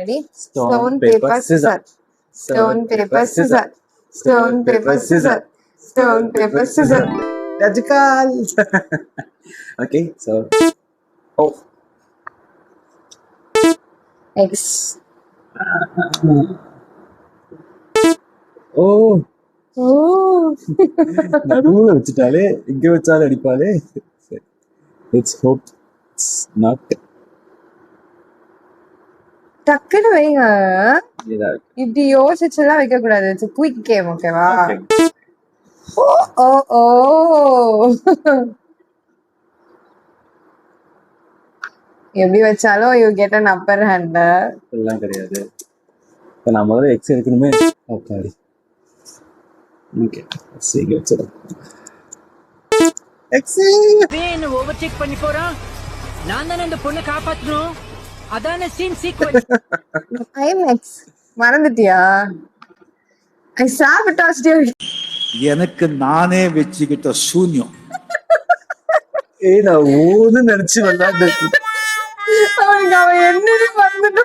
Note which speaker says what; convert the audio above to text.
Speaker 1: Ready?
Speaker 2: Stone, paper, scissor.
Speaker 1: Stone, paper, scissor. Stone, paper, scissor. Stone, paper, scissor.
Speaker 2: Magical. Okay, so oh,
Speaker 1: X.
Speaker 2: oh,
Speaker 1: Oh.
Speaker 2: நடுவுல வச்சுட்டாலே இங்க வச்சாலும் அடிப்பாலே. Let's hope it's not.
Speaker 1: டக்குன்னு வைங்க.
Speaker 2: ஏதாவது.
Speaker 1: இப்படி யோசிச்சுலாம் வைக்க கூடாது. இட்ஸ் குயிக் கேம், ஓகேவா?
Speaker 2: Okay.
Speaker 1: ஓ ஓ ஓ. எப்படி வச்சாலும் you get an upper hand.
Speaker 2: எல்லாம் கிடையாது. இப்போ நான் முதல்ல எக்ஸ் எடுக்கணுமே. ஓகே. ஓகே. சரி வச்சிடும். எக்ஸ்.
Speaker 3: என்ன ஓவர்டேக் பண்ணி போறான். நான் தானே இந்த பொண்ணை காப்பாத்தணும். அதானே scene sequence.
Speaker 1: I am X. மறந்துட்டியா? I sabotaged you.
Speaker 4: எனக்கு நானே வச்சுக்கிட்ட சூன்யம்.
Speaker 2: நான் ஓன்னு நினைச்சு விளையாண்டு
Speaker 1: அவன் என்னன்னு மறந்துட்டான்.